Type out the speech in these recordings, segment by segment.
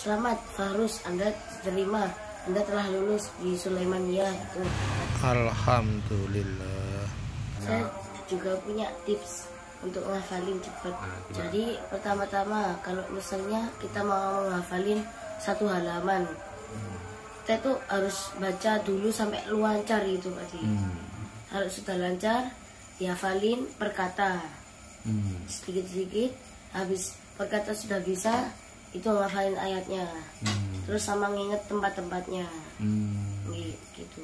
selamat Fahrus, Anda diterima, Anda telah lulus di Sulaimaniyah. Alhamdulillah. Saya juga punya tips untuk ngafalin cepat. Jadi pertama-tama kalau misalnya kita mau ngafalin satu halaman, kita tuh harus baca dulu sampai lancar gitu Pak. Kalau sudah lancar, dihafalin per kata. Sedikit-sedikit, habis per kata sudah bisa, itu ngafalin ayatnya. Terus sama nginget tempat-tempatnya. Gitu.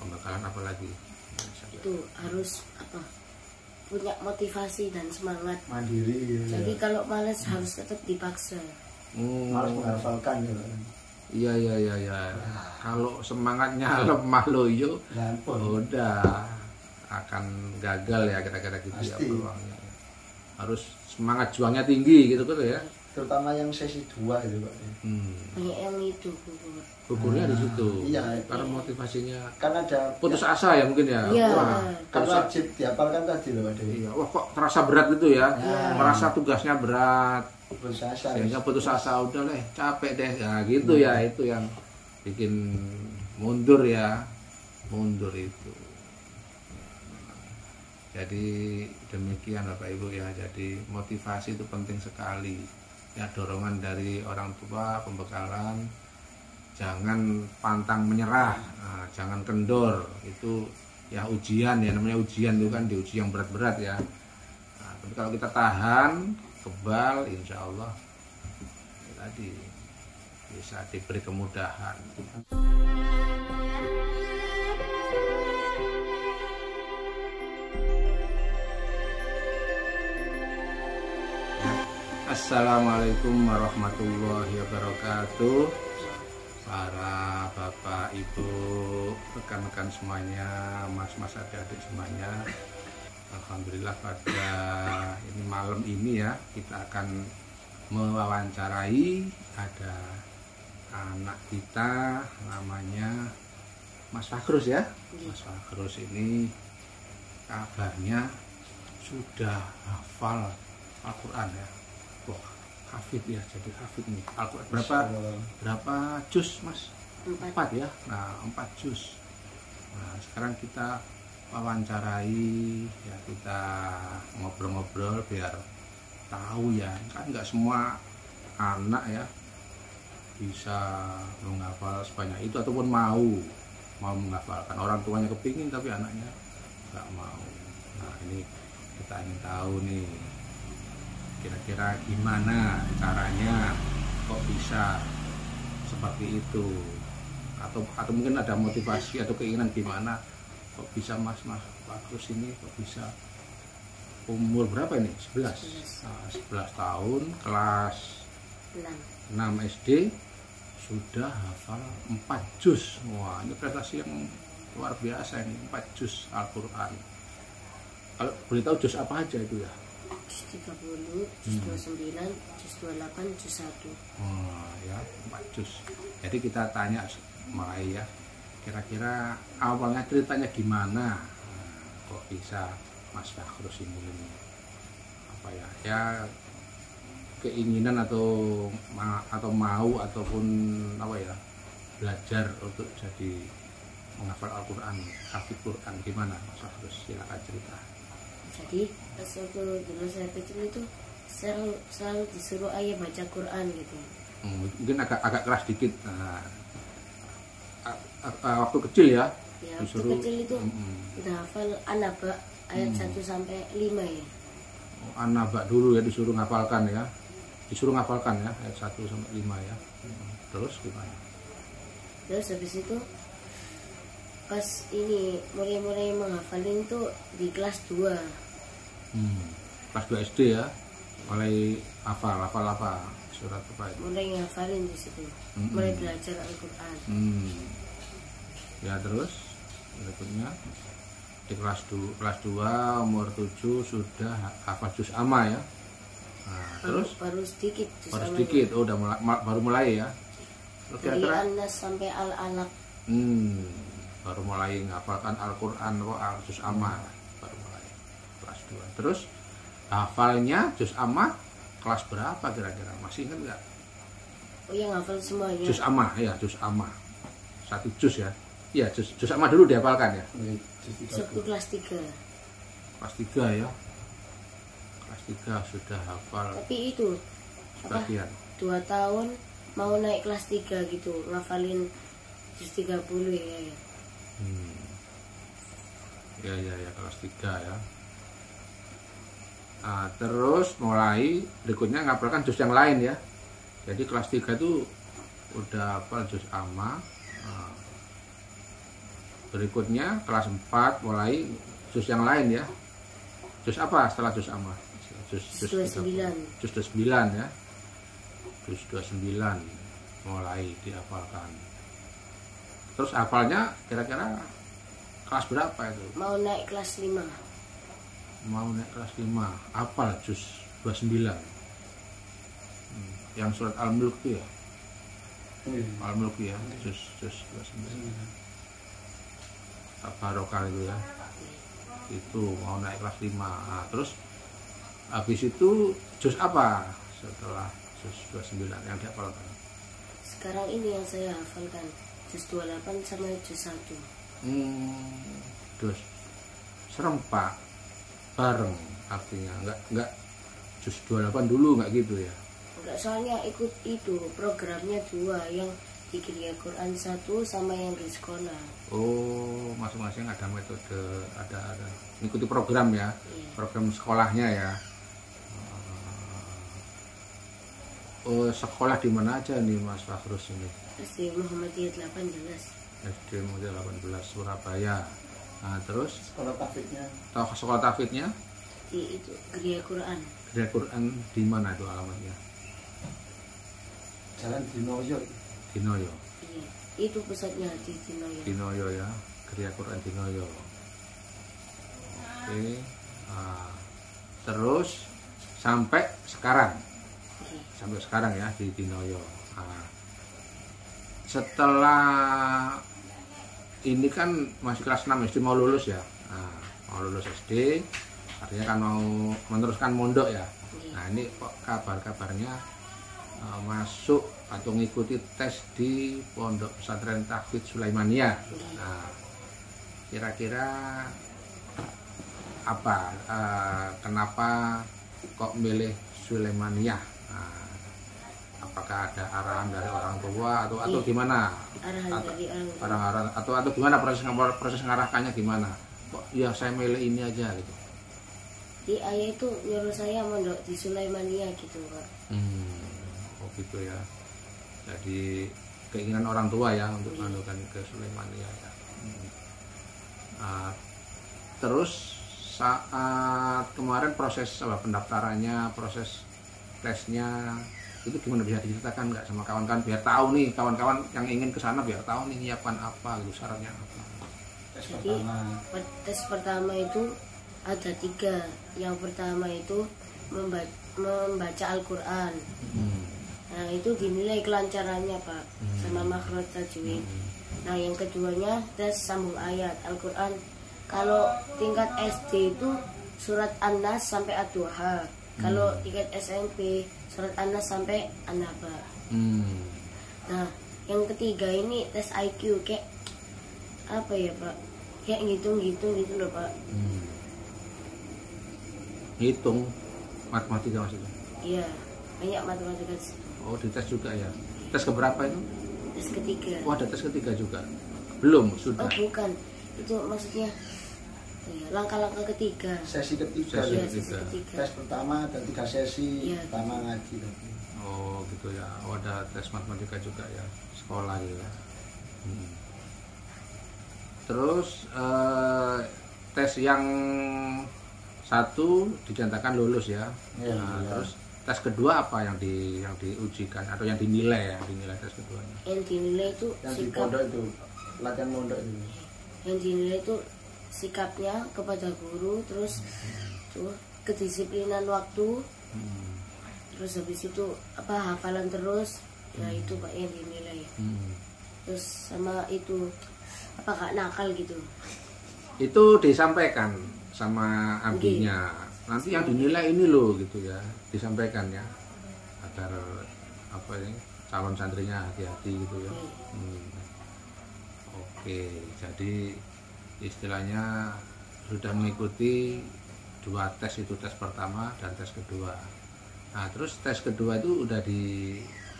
Pembekalan apa lagi? Itu harus punya motivasi dan semangat. Mandiri. Jadi kalau males harus tetap dipaksa. Harus menghafalkan ya. Iya. Kalau semangatnya lemah loyo, udah akan gagal ya kira-kira gitu. Pasti. Ya peluangnya. Harus semangat juangnya tinggi gitu ya. Terutama yang sesi 2 itu Pak. Banyak yang itu gugurnya di situ. Iya, karena motivasinya kan ada putus asa ya mungkin ya. Iya. Kan wajib dihafalkan tadi loh Pak. Iya, wah kok terasa berat gitu ya. Merasa tugasnya berat. Putus asa. Sehingga putus asa udah deh, capek deh. Ya gitu ya, itu yang bikin mundur ya. Mundur itu. Jadi demikian Bapak Ibu ya. Jadi motivasi itu penting sekali. Ya, dorongan dari orang tua, pembekalan, jangan pantang menyerah, jangan kendor. Itu ya ujian ya, namanya ujian itu kan, diuji yang berat-berat ya. Tapi kalau kita tahan, kebal, insya Allah ya tadi bisa diberi kemudahan. Assalamualaikum warahmatullahi wabarakatuh. Para bapak, ibu, rekan-rekan semuanya, mas-mas, adik-adik semuanya. Alhamdulillah pada ini malam ini ya, kita akan mewawancarai ada anak kita namanya Mas Fahrus ya. Mas Fahrus ini kabarnya sudah hafal Al-Quran ya. Wah, hafid ya, jadi hafid nih. Berapa juz Mas? 4 ya. Nah, 4 juz. Nah, sekarang kita wawancarai ya, kita ngobrol-ngobrol biar tahu ya. Kan nggak semua anak ya bisa menghafal sebanyak itu ataupun mau menghafalkan. Orang tuanya kepingin tapi anaknya nggak mau. Nah, ini kita ingin tahu nih, kira-kira gimana caranya kok bisa seperti itu, atau mungkin ada motivasi atau keinginan gimana kok bisa Mas Fahrus ini kok bisa umur berapa ini? 11. Nah, 11 tahun, kelas 6 SD sudah hafal 4 juz. Wah, ini prestasi yang luar biasa ini, 4 juz Al-Quran. Kalau boleh tahu juz apa aja itu ya? Juz 30, juz 29, juz 28, juz 1. Oh ya, 4 juz. Jadi kita tanya mulai ya, kira-kira awalnya ceritanya gimana? Kok bisa Mas Fahrus ini apa ya? Ya keinginan atau mau ataupun apa ya, belajar untuk jadi menghafal Al-Quran, hafid Quran, gimana Mas Fahrus? Silakan cerita. Jadi pas waktu dulu saya kecil itu selalu disuruh ayah baca Quran gitu. Mungkin agak keras dikit. Nah, waktu kecil ya? Ya, waktu kecil itu udah hafal An-Naba ayat 1 sampai 5 ya. An-Naba dulu ya disuruh ngafalkan ya. Disuruh ngafalkan ya ayat 1 sampai 5 ya. Terus gimana? Terus habis itu pas ini mulai menghafalin tuh di kelas 2. Kelas 2 SD ya. Mulai hafal apa? Surat apa itu? Mulai ngafalin di situ. Mulai belajar Al-Quran. Ya, terus berikutnya di kelas 2 umur 7 sudah hafal juz amma ya. Nah, terus baru sedikit. Oh, udah baru mulai ya. Terus dari An-Nas sampai Al-Alaq. Baru mulai ngafalkan Al-Quran juz amma baru mulai kelas 2. Terus hafalnya juz amma kelas berapa kira-kira? Masih ingat nggak? Oh yang hafal semuanya. Juz amma ya, juz amma. 1 juz ya. Iya, juz amma dulu dihafalkan ya. Waktu kelas 3. Kelas 3 ya. Kelas 3 sudah hafal Tapi itu sebagian. 2 tahun mau naik kelas 3 gitu, ngafalin juz 30 ya. Ya, kelas 3 ya. Nah, terus mulai berikutnya ngapalkan juz yang lain ya. Jadi kelas 3 itu udah hafal juz amma. Nah, berikutnya kelas 4 mulai juz yang lain ya. Juz apa setelah juz amma? Juz 29. Juz 29 ya. Juz 29 mulai dihafalkan. Terus hafalnya kira-kira kelas berapa itu? Mau naik kelas 5. Mau naik kelas 5, hafal juz 29. Yang surat Al-Mulk itu ya. Al-Mulk ya, juz 29. Tabarokah itu ya. Itu mau naik kelas 5. Nah, terus habis itu juz apa setelah juz 29 yang dihafalkan? Sekarang ini yang saya hafalkan juz 28 sama juz 1. Terus serempak bareng artinya enggak juz 28 dulu enggak gitu ya. Enggak, soalnya ikut itu programnya 2, yang di Gria Quran 1 sama yang di sekolah. Oh, masing-masing ada metode, ada mengikuti program ya. Iya. Program sekolahnya ya. Oh, sekolah di mana aja nih Mas Fakhrus ini? SD Muhammadiyah 18. SD Muhammadiyah 18 Surabaya. Nah, terus Sekolah tahfidznya sekolah tahfidznya Di itu Gria Quran. Gria Quran di mana itu alamatnya? Jalan Dinoyo. Dinoyo. Iya, itu pusatnya di Dinoyo. Dinoyo ya, Gria Quran Dinoyo. Oke. Nah, terus sampai sekarang. Oke. Sampai sekarang ya di Dinoyo. Nah, setelah ini kan masih kelas 6 SD mau lulus ya. Nah, mau lulus SD artinya kan mau meneruskan mondok ya. Nah, ini kok kabar-kabarnya masuk atau mengikuti tes di Pondok Pesantren Tahfidz Sulaimaniyah. Nah, kira-kira apa kenapa kok milih Sulaimaniyah? Nah, apakah ada arahan dari orang tua atau gimana? Arahan dari orang tua. Arahan atau gimana proses ngarahkannya gimana? Kok ya saya milih ini aja gitu. Di ayah itu nyuruh saya mondok di Sulaimaniyah gitu, Pak. Oh gitu ya. Jadi keinginan orang tua ya untuk mengadukan ke Sulaimaniyah ya. Terus saat kemarin proses pendaftarannya, proses tesnya itu gimana, bisa diceritakan nggak sama kawan-kawan biar tahu nih, kawan-kawan yang ingin ke sana biar tahu nih nyiapkan apa gitu, syaratnya apa. Jadi tes pertama itu ada 3. Yang pertama itu membaca Al-Quran. Nah itu dinilai kelancarannya Pak, sama makhraj tajwid. Nah yang keduanya tes sambung ayat Al-Quran. Kalau tingkat SD itu surat An-Nas sampai Ad-Duha. Kalau tingkat SMP surat An-Nas sampai An-Naba. Nah yang ketiga ini tes IQ, kayak apa ya Pak, kayak ngitung-ngitung gitu loh Pak. Ngitung matematika maksudnya? Iya, banyak matematika. Oh, dites juga ya. Tes keberapa itu? Tes ketiga. Oh, ada tes ketiga juga? Belum, sudah. Oh, bukan. Itu maksudnya ya, langkah-langkah ketiga. Sesi ketiga. Sesi Ya, ketiga. Tes pertama ada 3 sesi. Iya. Pertama ngaji. Oh, gitu ya. Oh, ada tes matematika juga ya. Sekolah gitu ya. Terus tes yang satu dinyatakan lulus ya. Iya, Nah, iya. terus tes kedua apa yang diujikan atau yang dinilai tes keduanya? Yang dinilai itu Yang di sikap. pondok itu, latihan pondok itu. Yang dinilai itu sikapnya kepada guru, terus tuh kedisiplinan waktu, terus habis itu apa hafalan terus. Ya itu Pak yang dinilai. Terus sama itu apa gak nakal gitu. Itu disampaikan sama ambinya. nanti yang dinilai ini loh gitu ya, disampaikan ya, agar apa ini calon santrinya hati-hati gitu ya. Oke, jadi istilahnya sudah mengikuti 2 tes, itu tes pertama dan tes kedua. Nah terus tes kedua itu udah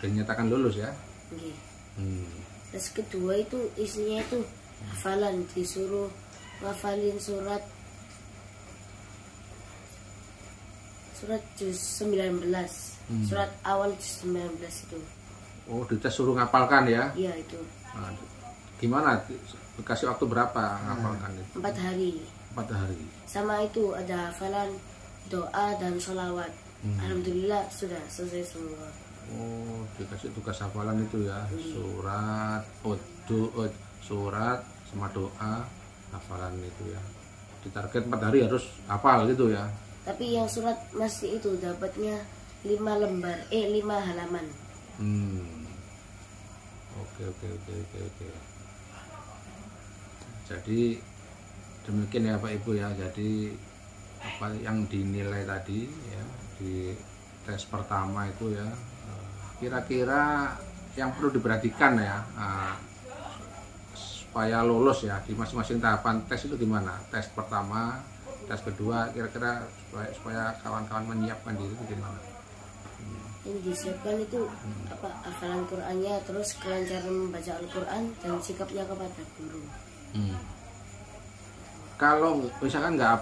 dinyatakan lulus ya. Tes kedua itu isinya itu hafalan, disuruh ngafalin surat juz 19, surat awal juz 19 itu. Oh, dites suruh ngapalkan ya? Iya itu. Nah, gimana? Dikasih waktu berapa ngapalkan itu? 4 hari. 4 hari. Sama itu ada hafalan doa dan sholawat. Alhamdulillah sudah selesai semua. Oh, dikasih tugas hafalan itu ya, surat sama doa, hafalan itu ya. Ditarget 4 hari harus hafal gitu ya. Tapi yang surat masih itu dapatnya 5 halaman. Oke. Jadi demikian ya Pak Ibu ya. Jadi apa yang dinilai tadi ya di tes pertama itu ya, kira-kira yang perlu diperhatikan ya supaya lolos ya di masing-masing tahapan tes itu gimana? Tes pertama, tes kedua, kira-kira supaya kawan-kawan menyiapkan diri itu gimana? Yang disiapkan itu hafalan Qur'annya, terus kelancaran membaca Al-Quran dan sikapnya kepada guru. Kalau misalkan nggak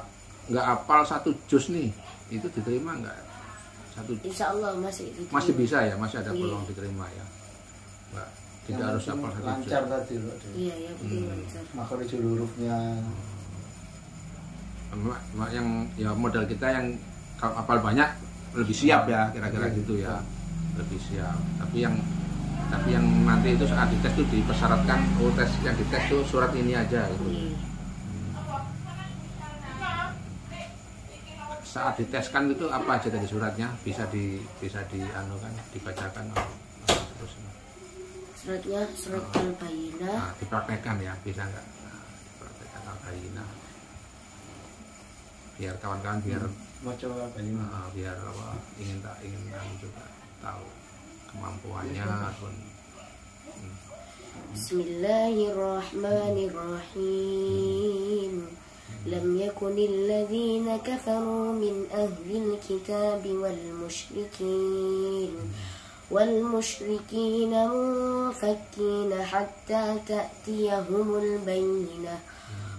hafal 1 juz nih, itu diterima nggak? Insya Allah masih diterima. Masih bisa ya, masih ada peluang diterima ya. Mbak, tidak harus hafal 1 juz. Lancar tadi loh. Iya, ya betul lancar. Makhrajul hurufnya. Yang ya modal kita yang kalau hafal banyak lebih siap ya, kira-kira gitu ya, lebih siap. Tapi yang nanti itu saat dites itu dipersyaratkan, tes yang dites itu surat ini aja gitu. Saat diteskan itu apa aja dari suratnya bisa dianukan, dibacakan terus. Suratnya surat Al-Bayyinah. Nah, dipraktekkan ya, bisa nggak? Dipraktekkan Al-Bayyinah. Biar kawan-kawan biar biar apa ingin juga tahu kemampuannya pun. Bismillahirrahmanirrahim. Lam yakunil ladzina kafaru min ahlil kitab wal musyrikin munfakkina hatta ta'tiyahumul bayyinah.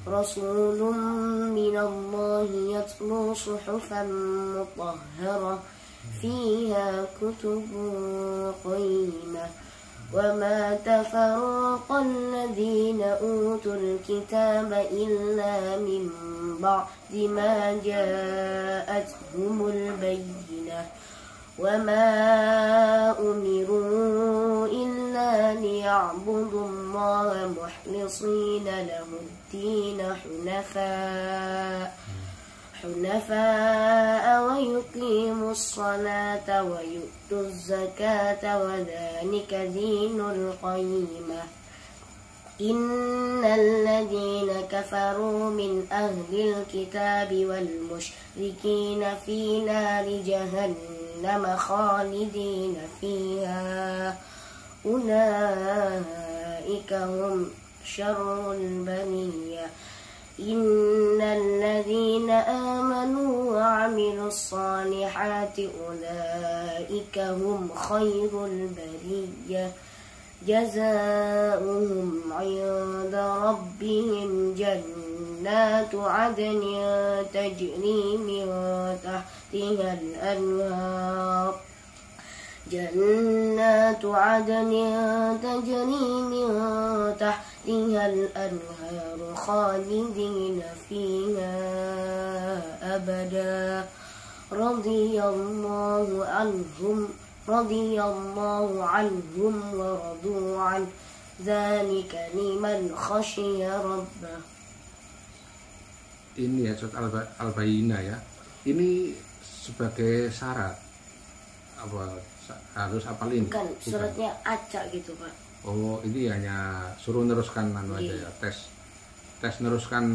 Rasulun minallahi yatlu suhufan mutahharah fiha kutubun qayyimah. وما تفرق الذين أوتوا الكتاب إلا من بعد ما جاءتهم البينة وما أمروا إلا ليعبدوا الله مخلصين له الدين حنفاء ويقيموا الصلاة ويؤتوا الزكاة وذلك دين القيمة. إن الذين كفروا من أهل الكتاب والمشركين في نار جهنم خالدين فيها أولئك هم شر البرية. إن الذين آمنوا وعملوا الصالحات أولئك هم خير البرية. جزاؤهم عند ربهم جنات عدن تجري من تحتها الأنهار خالدين فيها أبدا. رضي الله عنهم ورضوا عنه ذلك لمن خشي ربه. Ini ya surat Al-Bayyinah ya. Ini sebagai syarat apa harus hafal ini? Bukan, suratnya acak gitu Pak. Oh, ini hanya suruh neruskan aja ya, tes. tes neruskan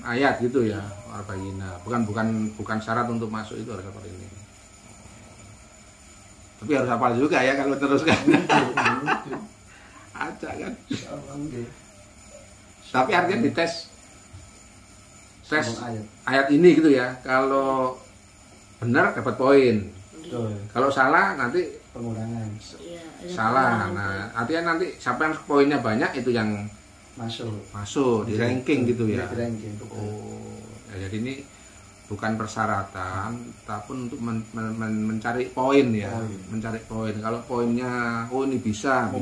ayat gitu ya, arba'ina. Bukan syarat untuk masuk itu harus seperti ini. Tapi harus hafal juga ya kalau teruskan. Ada kan. Tapi artinya dites ayat ini gitu ya. Kalau benar dapat poin. Kalau salah nanti pengurangan. Salah. Nah, artinya nanti siapa yang poinnya banyak itu yang masuk di ranking gitu ya. Oh, ya, jadi ini bukan persyaratan, tapi untuk mencari poin ya, mencari poin. Kalau poinnya ini bisa,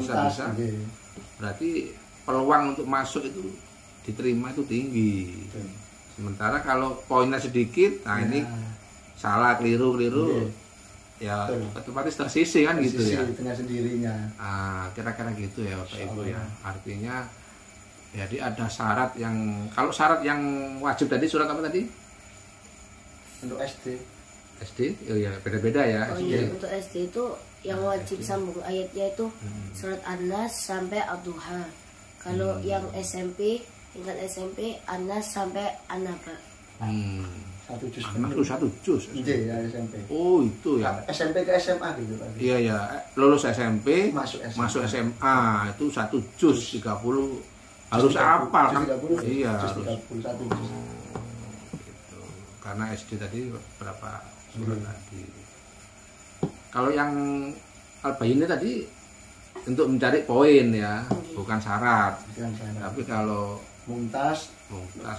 berarti peluang untuk masuk itu diterima itu tinggi. Sementara kalau poinnya sedikit, nah ini salah, keliru, ya otomatis tersisih kan gitu ya. Dengan sendirinya. Kira-kira gitu ya Bapak Ibu ya. Artinya jadi ada syarat yang, kalau syarat yang wajib tadi surat apa tadi? Untuk SD, oh ya beda-beda ya. Oh iya, untuk SD itu yang wajib sambung ayatnya itu surat An-Nas sampai Ad-Duha. Kalau yang SMP, tingkat SMP An-Nas sampai An-Naba. Satu juz. Iya, ya, SMP. Oh itu ya. SMP ke SMA gitu Pak. Iya ya, lulus SMP, masuk SMA. SMA itu 1 juz 30 harus hafal kan? Iya harus. 31 juz. Gitu. Karena SD tadi berapa surat tadi. Kalau yang Al-Bayyinah tadi untuk mencari poin ya, bukan syarat. Tapi kalau Mumtaz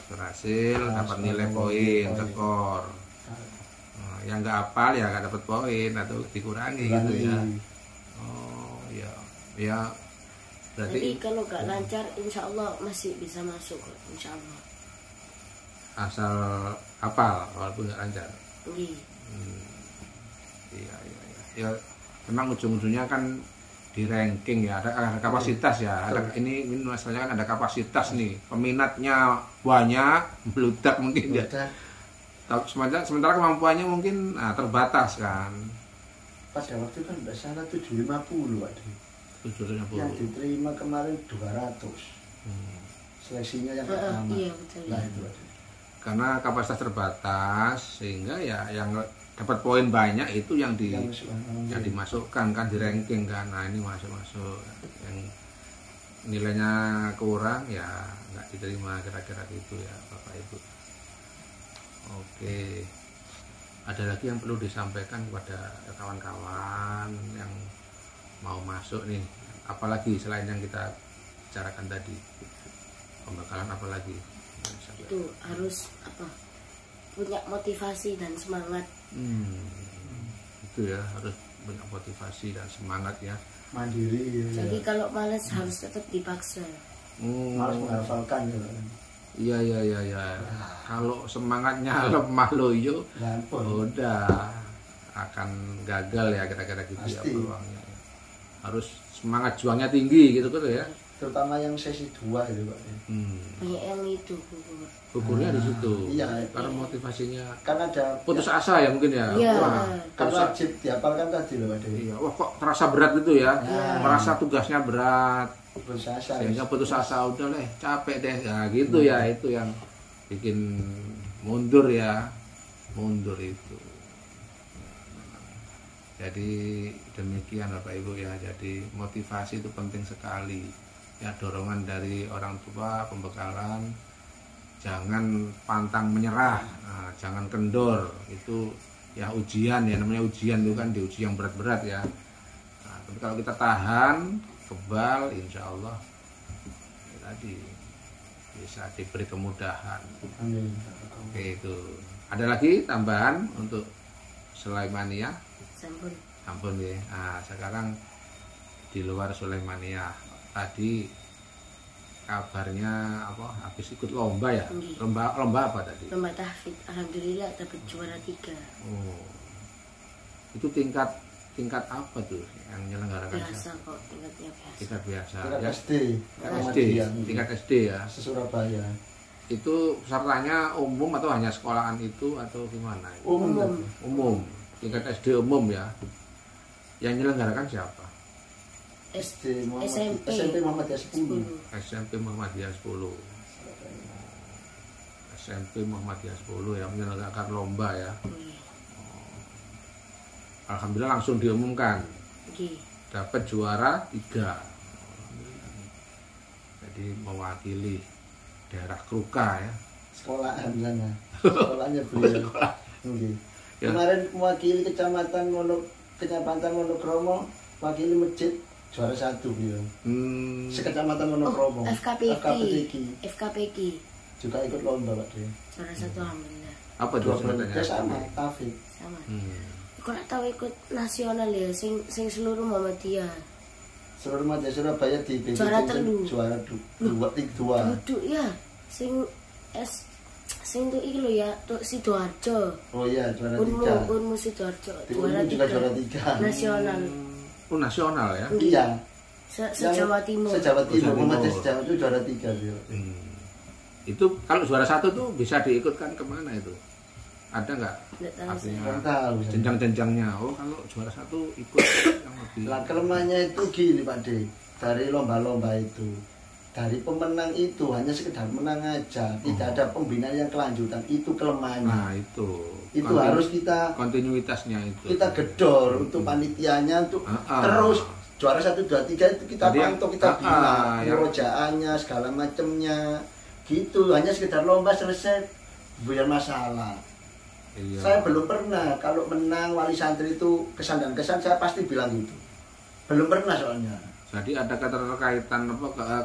berhasil dapat nilai poin, skor. Nah, yang nggak hafal ya nggak dapat poin atau dikurangi gitu ya. Oh ya berarti. Jadi kalau nggak lancar, insya Allah masih bisa masuk, insya Allah. Asal hafal walaupun nggak lancar. Iya. Ya memang ujung-ujungnya kan di ranking ya, ada kapasitas ya, ini masalahnya kan ada kapasitas nih, peminatnya banyak, meludak mungkin ya. Sementara kemampuannya mungkin terbatas kan. Pada waktu kan udah salah 750 Pak. 750. Yang diterima kemarin 200. Seleksinya yang pertama. Iya betul. Nah, itu ada. Karena kapasitas terbatas sehingga ya yang dapat poin banyak itu yang dimasukkan kan di ranking kan. Nah ini masuk yang nilainya kurang ya nggak diterima, kira-kira gitu ya Bapak Ibu. Oke, ada lagi yang perlu disampaikan kepada kawan-kawan yang mau masuk nih, apalagi selain yang kita bicarakan tadi, pembekalan apalagi? Itu harus punya motivasi dan semangat. Itu ya, harus punya motivasi dan semangat ya. Mandiri ya. Jadi kalau malas harus tetap dipaksa. Harus menghafalkan ya. Iya. Kalau semangatnya lemah loyo, udah akan gagal ya, kira-kira gitu. Pasti. Ya peluangnya. Harus semangat juangnya tinggi gitu kan ya. Terutama yang sesi 2 itu Pak. Banyak yang itu gugunya di situ. Iya, karena motivasinya kan ada putus asa ya mungkin ya. Iya. Kan wajib dihafalkan tadi loh Pak. Iya, wah kok terasa berat gitu ya. Merasa tugasnya berat. Putus asa. Sehingga putus asa, udah deh, capek deh. Ya gitu ya, itu yang bikin mundur ya. Mundur itu. Jadi demikian Bapak Ibu ya. Jadi motivasi itu penting sekali. Ya, dorongan dari orang tua, pembekalan, jangan pantang menyerah, jangan kendor. Itu ya ujian ya, namanya ujian itu kan, diuji yang berat-berat ya. Tapi kalau kita tahan, kebal, insya Allah ya, tadi bisa diberi kemudahan. Amin. Oke, itu ada lagi tambahan untuk Sulaimania? Sampun ya. Sekarang di luar Sulaimania. Tadi kabarnya habis ikut lomba ya? Lomba apa tadi? Lomba tahfidz, alhamdulillah dapat juara 3. Oh, itu tingkat apa tuh yang menyelenggarakan? Biasa kok, tingkatnya biasa. Tingkat biasa. Tingkat ya? Tingkat SD ya. Surabaya. Itu pesertanya umum atau hanya sekolahan itu atau gimana? Umum. Tingkat SD umum ya. Yang menyelenggarakan siapa? SMP Muhammadiyah 10. SMP Muhammadiyah 10. SMP Muhammadiyah 10 ya, menyelenggarakan lomba ya. Alhamdulillah langsung diumumkan. Dapat juara 3. Jadi mewakili daerah Kruka ya. Sekolahan sana. Sekolahnya beliau. Nggih. Ya. Kemarin mewakili kecamatan Monokromo, wakili masjid juara 1 beliau. Sekecamatan Monokromo. FKPK. Juga ikut lomba Pak dia. Juara 1 alhamdulillah. Apa itu sebutannya? Sama, Taufik. Sama. Kok nak tahu ikut nasional ya, sing seluruh Muhammadiyah. Seluruh Muhammadiyah Surabaya di BPT Juara telu. Juara 2. Duduk ya, sing tuh iki lho ya, tuh Sidoarjo. Oh iya, juara 3. Unmu Sidoarjo. Di Unmu juga juara 3. Nasional. Oh, nasional ya? Iya. Se-Jawa Timur. Se-Jawa Timur, Muhammadiyah se-Jawa itu juara 3 dia. Itu kalau juara 1 tuh bisa diikutkan kemana itu? Ada nggak? Artinya jenjang-jenjangnya. Oh, kalau juara 1 ikut yang lebih. Lah kelemahannya itu gini Pak D. Dari lomba-lomba itu, dari pemenang itu hanya sekedar menang aja, tidak ada pembinaan yang kelanjutan. Itu kelemahannya. Nah, itu harus kita kontinuitasnya itu. Kita gedor untuk panitianya untuk terus juara 1 2 3 itu kita pantau, kita bina perojaannya segala macamnya. Gitu, hanya sekedar lomba selesai biar masalah. Iya. Saya belum pernah kalau menang wali santri itu kesan dan kesan, saya pasti bilang gitu. Belum pernah soalnya. Jadi ada keterkaitan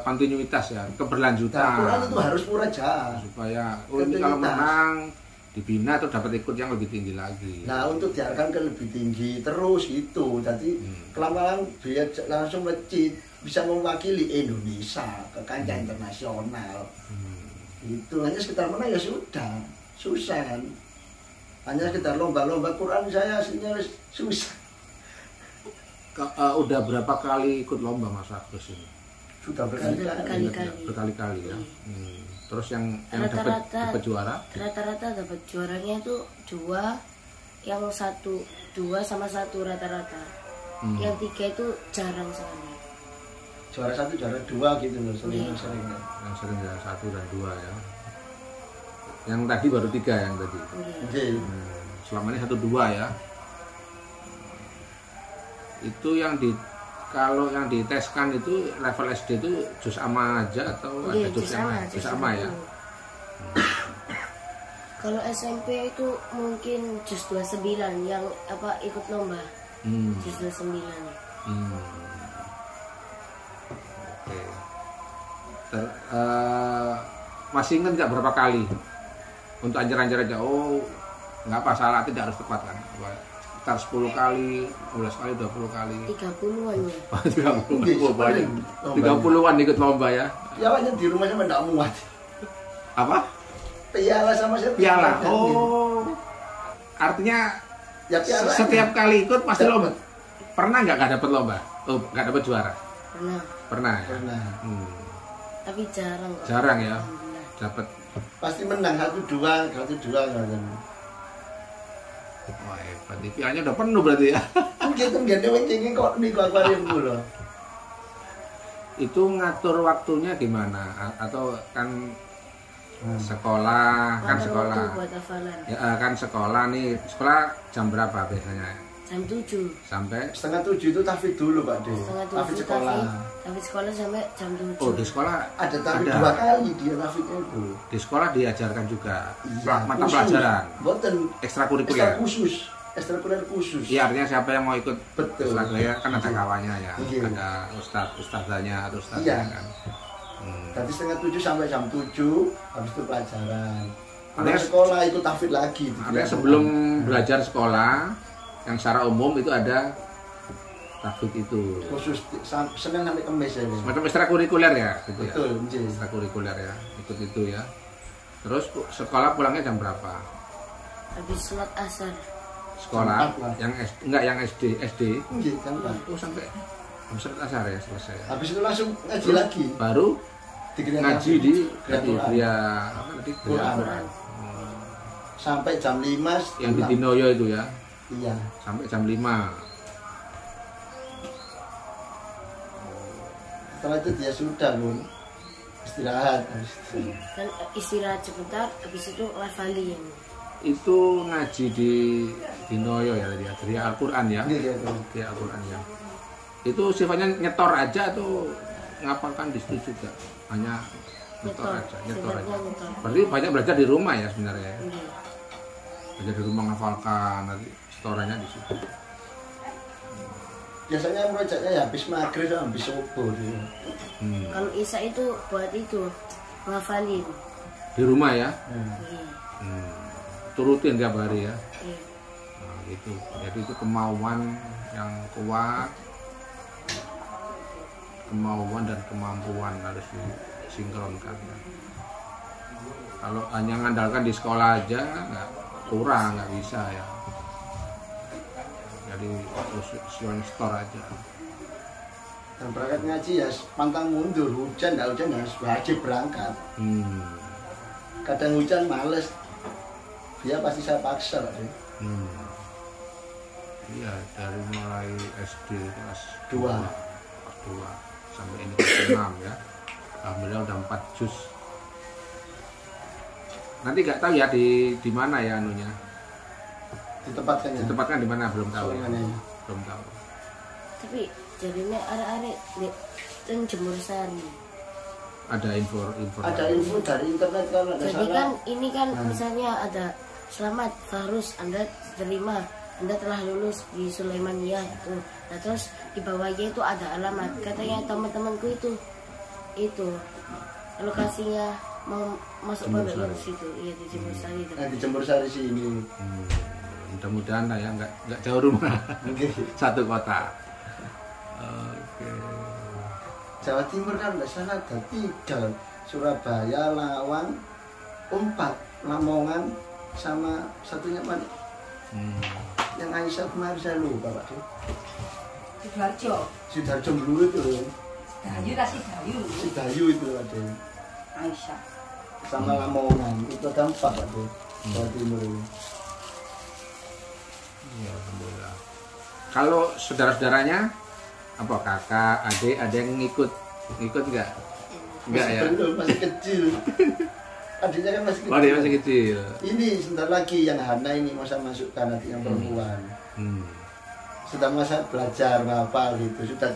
kontinuitas ya, keberlanjutan. Quran itu harus murajaah supaya ini kalau menang dibina atau dapat ikut yang lebih tinggi lagi. Nah, untuk diarahkan ke lebih tinggi terus gitu. Jadi kelamaan biar langsung masjid bisa mewakili Indonesia ke kancah internasional. Itu hanya sekitar menang ya sudah, susah kan. Hanya sekedar lomba-lomba Quran saya aslinya susah. Udah berapa kali ikut lomba Mas Agus ini? Sudah berkali-kali. Berkali-kali ya. Terus yang dapat juara? Rata-rata dapat juaranya itu 2, yang 2 sama 1 rata-rata. Yang 3 itu jarang sekali. Juara 1, juara 2 gitu loh, sering. Yang sering ya 1 dan 2 ya. Yang tadi baru 3 yang tadi. Selama ini 1 2 ya. Itu yang kalau yang diteskan itu level SD itu juz amma aja atau ada juz amma ya. Kalau SMP itu mungkin juz 29 yang ikut lomba. Juz 29. Oke. Masih ingat nggak berapa kali? Untuk anjar-anjar aja, nggak apa salah, tidak harus tepat kan, sekitar 10 kali, 15 kali, 20 kali, 30-an ya. 30-an ikut lomba ya. Pialanya di rumah sama nggak muat. Apa? Piala sama saya. Piala. Artinya ya, setiap kali ikut pasti lomba. Pernah nggak dapat lomba? Nggak dapat juara? Pernah ya? Pernah. Tapi jarang. Jarang ya. Dapat. Pasti menang 1 2 kan. Wah, hebat. Pialanya udah penuh berarti ya. Gitu nggak ada yang kok niku akuarium dulu. Itu ngatur waktunya gimana? Atau kan sekolah, ya kan sekolah nih, sekolah jam berapa biasanya? Jam 7 sampai setengah 7 itu tahfidz dulu Pak De. Tahfidz sekolah. Tahfidz sekolah sampai jam 7. Oh, di sekolah ada tahfidz 2 kali dia tahfidznya itu. Di sekolah diajarkan juga mata khusus. Pelajaran. Boten ekstrakurikuler. Ekstrakurikuler khusus. Iya, artinya siapa yang mau ikut ekstrakurikuler kan ada kawannya ya. Ada ustadzanya atau ustadznya kan. Tadi setengah 7 sampai jam 7 habis itu pelajaran. Artinya sekolah itu tahfidz lagi. Artinya sebelum belajar sekolah yang secara umum itu ada tahfidz itu khusus Senin sampai Kamis ya. Semacam ekstrakurikuler ya gitu. Betul, ya. Ekstrakurikuler ya, ikut itu ya. Terus sekolah pulangnya jam berapa? Habis sholat asar. Sekolah yang yang SD. Nggih, jam 4. Oh, sampai habis sholat asar ya selesai. Habis itu langsung ngaji lagi. Baru ngaji di Gria Quran. Sampai jam 5 yang di Dinoyo itu ya. Iya. Sampai jam 5. Setelah itu dia sudah Istirahat. Kan istirahat sebentar, habis itu ngafalin. Itu ngaji di Noyo ya tadi ya, dari Al-Quran ya. Iya, Di Al-Quran ya. Itu sifatnya nyetor aja atau ngapalkan di situ juga? Hanya nyetor aja. Nyetor. Berarti banyak belajar di rumah ya sebenarnya. Iya. Belajar di rumah ngapalkan, nanti setorannya di situ. Biasanya merojaknya ya habis maghrib atau habis subuh gitu. Kalau Isa itu buat itu ngafalin. Di rumah ya? Iya. Turutin tiap hari ya? Iya. Nah, gitu. Jadi itu kemauan yang kuat, kemauan dan kemampuan harus disinkronkan ya. Kalau hanya mengandalkan di sekolah aja nggak kurang, nggak bisa ya. Jadi terus store aja. Dan berangkat ngaji ya pantang mundur, hujan nggak hujan harus wajib berangkat. Kadang hujan males, dia pasti saya paksa. Iya, dari mulai SD kelas 2 sampai ini kelas 6 ya. Alhamdulillah udah 4 juz. Nanti nggak tahu ya di mana ya anunya. Ditempatkan di mana belum tahu. Ya. Belum tahu. Tapi jadinya arek-arek di Jemur Sari. Ada info. Ada info dari internet kalau ada. Jadi kan ini kan misalnya ada selamat Fahrus, Anda terima, Anda telah lulus di Sulaimaniyah itu. Nah terus di bawahnya itu ada alamat. Katanya teman-temanku itu lokasinya mau masuk pondok di situ. Iya di Jemur Sari. Di Jemur Sari sini. Mudah-mudahan lah ya nggak jauh rumah. Satu kota. Oke. Jawa Timur kan nggak salah ada 3, Surabaya, Lawang, 4, Lamongan, sama satunya mana? Yang Aisyah kemarin saya lupa Pak. Sidoarjo dulu itu. Sidayu itu ada. Aisyah. Sama Lamongan itu ada 4 Pak. Jawa Timur ini. Ya, alhamdulillah. Kalau saudara-saudaranya apa kakak, adik, ada yang ngikut nggak? Enggak ya? Belum, masih kecil. Adiknya kan masih kecil. Oh, dia masih kecil. Ini sebentar lagi yang Hana ini mau saya masukkan adik yang perempuan. Sudah masa belajar apa gitu, sudah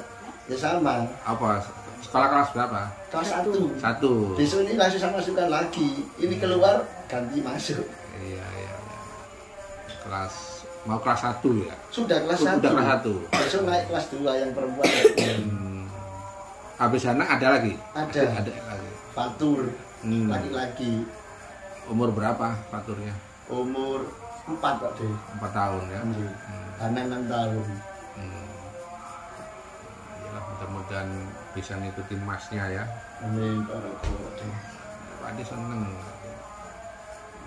ya sama. Apa? Sekolah kelas berapa? Kelas 1. Besok ini langsung saya masukkan lagi. Ini keluar ganti masuk. Iya. Mau kelas 1 ya? Sudah kelas 1. Sudah kelas 1. Besok naik kelas 2 yang perempuan. Habis anak ada lagi? Ada lagi. Fatur. Laki-laki. Umur berapa Faturnya? Umur 4 Pak De. 4 tahun ya? Anak 6 tahun. Yalah, mudah-mudahan bisa ngikutin masnya ya. Amin Pak De. Pak Adi seneng.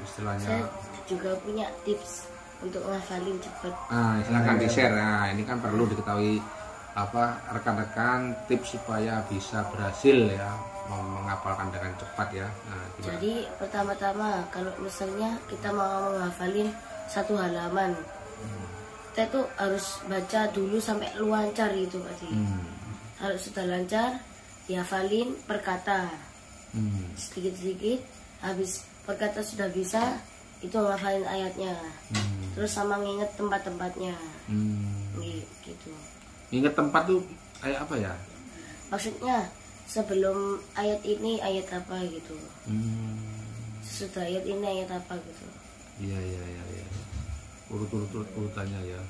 Istilahnya. Saya juga punya tips untuk ngafalin cepat. Silakan di-share. Nah, ini kan perlu diketahui rekan-rekan tips supaya bisa berhasil ya menghafalkan dengan cepat ya. Jadi pertama-tama kalau misalnya kita mau menghafalin 1 halaman, kita tuh harus baca dulu sampai lancar gitu Pak Di. Kalau sudah lancar, dihafalin per kata. Sedikit-sedikit, habis per kata sudah bisa, itu ngafalin ayatnya. Terus sama nginget tempat-tempatnya. Gitu. Ingat tempat tuh kayak apa ya? Maksudnya sebelum ayat ini ayat apa gitu. Sesudah ayat ini ayat apa gitu. Iya. Urutannya ya.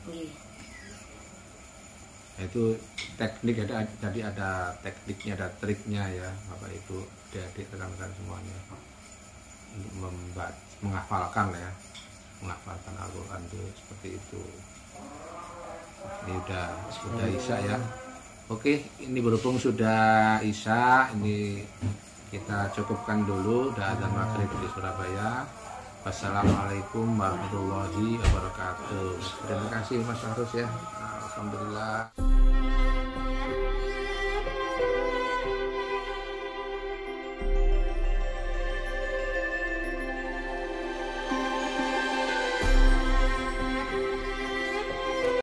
Itu teknik jadi ada tekniknya, ada triknya ya. Bapak itu adik-adik rekan-rekan semuanya untuk menghafalkan ya. Menghafalkan Al-Quran itu seperti itu. Ini sudah Isya ya. Oke, ini berhubung sudah Isya, ini kita cukupkan dulu. Udah azan maghrib di Surabaya. Wassalamualaikum warahmatullahi wabarakatuh. Terima kasih Mas Fahrus ya. Alhamdulillah.